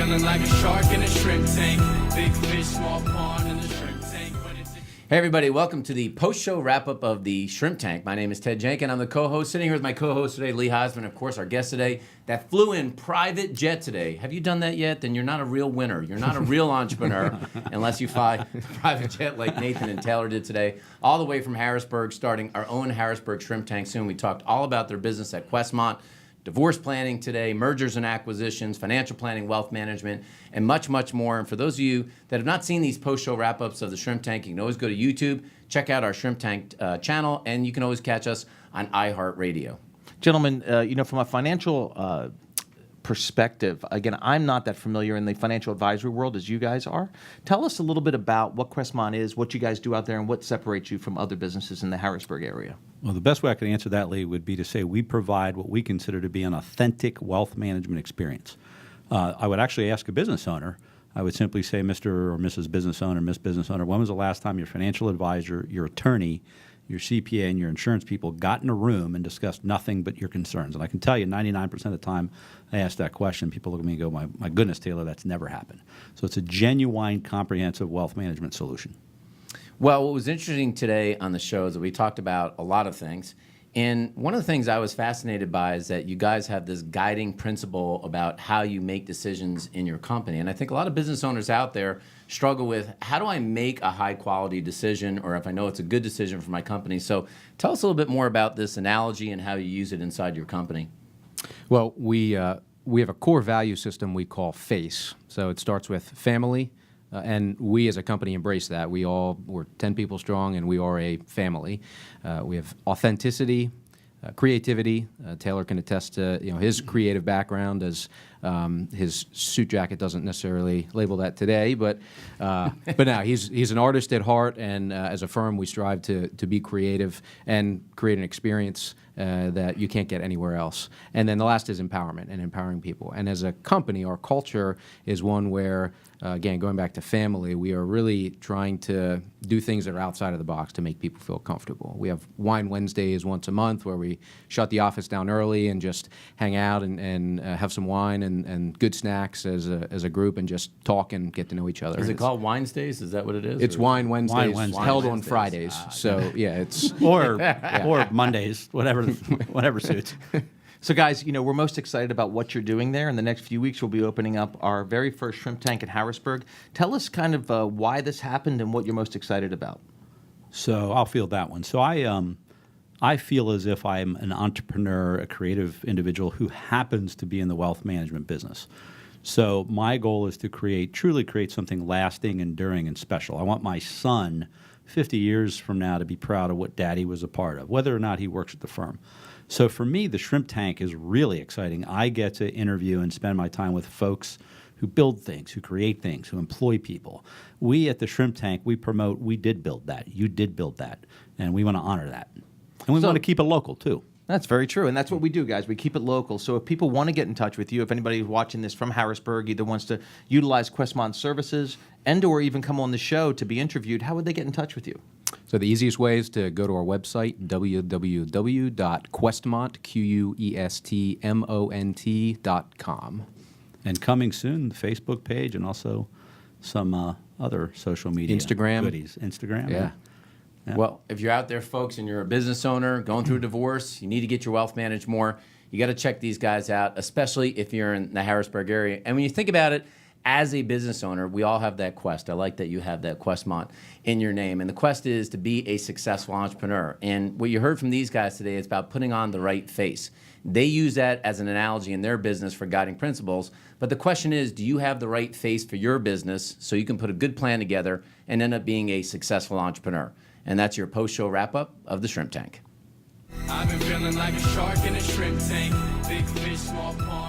feeling like a shark in a shrimp tank. Big fish, small pond in the shrimp tank. Hey everybody, welcome to the post-show wrap-up of the Shrimp Tank. My name is Ted Jenkins. I'm the co-host. Sitting here with my co-host today, Lee Heisman, of course, our guest today, that flew in private jet today. Have you done that yet? Then you're not a real winner. You're not a real entrepreneur unless you fly a private jet like Nathan and Taylor did today, all the way from Harrisburg, starting our own Harrisburg Shrimp Tank soon. We talked all about their business at Questmont, divorce planning today, mergers and acquisitions, financial planning, wealth management, and much, much more. And for those of you that have not seen these post-show wrap-ups of the Shrimp Tank, you can always go to YouTube, check out our Shrimp Tank channel, and you can always catch us on iHeartRadio. Gentlemen, from a financial perspective, again, I'm not that familiar in the financial advisory world as you guys are. Tell us a little bit about what Questmont is, what you guys do out there, and what separates you from other businesses in the Harrisburg area. Well, the best way I could answer that, Lee, would be to say we provide what we consider to be an authentic wealth management experience. I would actually ask a business owner, I would simply say, Mr. or Mrs. Business Owner, Miss Business Owner, when was the last time your financial advisor, your attorney, your CPA, and your insurance people got in a room and discussed nothing but your concerns? And I can tell you 99% of the time I ask that question, people look at me and go, my goodness, Taylor, that's never happened. So it's a genuine, comprehensive wealth management solution. Well, what was interesting today on the show is that we talked about a lot of things. And one of the things I was fascinated by is that you guys have this guiding principle about how you make decisions in your company. And I think a lot of business owners out there struggle with, how do I make a high-quality decision, or if I know it's a good decision for my company? So tell us a little bit more about this analogy and how you use it inside your company. Well, we have a core value system we call FACE. So it starts with family, and we as a company embrace that. We're 10 people strong, and we are a family. We have authenticity, creativity. Taylor can attest to his creative background, as his suit jacket doesn't necessarily label that today, but now he's an artist at heart, and as a firm we strive to be creative and create an experience that you can't get anywhere else. And then the last is empowerment and empowering people. And as a company, our culture is one where, again, going back to family, we are really trying to do things that are outside of the box to make people feel comfortable. We have Wine Wednesdays once a month where we shut the office down early and just hang out and have some wine and good snacks as a group and just talk and get to know each other. Is it called Wednesdays? Is that what it is? It's Wine Wednesdays, held on Wednesdays. Fridays. So yeah, it's or Mondays, whatever suits. So guys, we're most excited about what you're doing there. In the next few weeks, we'll be opening up our very first shrimp tank in Harrisburg. Tell us kind of why this happened and what you're most excited about. So I'll field that one. So I feel as if I'm an entrepreneur, a creative individual who happens to be in the wealth management business. So my goal is to truly create something lasting, enduring, and special. I want my son 50 years from now to be proud of what Daddy was a part of, whether or not he works at the firm. So for me, the Shrimp Tank is really exciting. I get to interview and spend my time with folks who build things, who create things, who employ people. We at the Shrimp Tank, we promote, we did build that, you did build that, and we want to honor that. And we want to keep it local, too. That's very true, and that's what we do, guys. We keep it local. So if people want to get in touch with you, if anybody watching this from Harrisburg either wants to utilize Questmont services and or even come on the show to be interviewed, how would they get in touch with you? So the easiest way is to go to our website, www.questmont.com. And coming soon, the Facebook page and also some other social media Instagram. goodies. Instagram. Yeah. Yeah. Well, if you're out there, folks, and you're a business owner going through a divorce, you need to get your wealth managed more, you got to check these guys out, especially if you're in the Harrisburg area. And when you think about it, as a business owner, we all have that quest. I like that you have that Questmont in your name. And the quest is to be a successful entrepreneur. And what you heard from these guys today is about putting on the right face. They use that as an analogy in their business for guiding principles. But the question is, do you have the right face for your business so you can put a good plan together and end up being a successful entrepreneur? And that's your post-show wrap-up of the Shrimp Tank. I've been feeling like a shark in a shrimp tank. Big fish, small pond.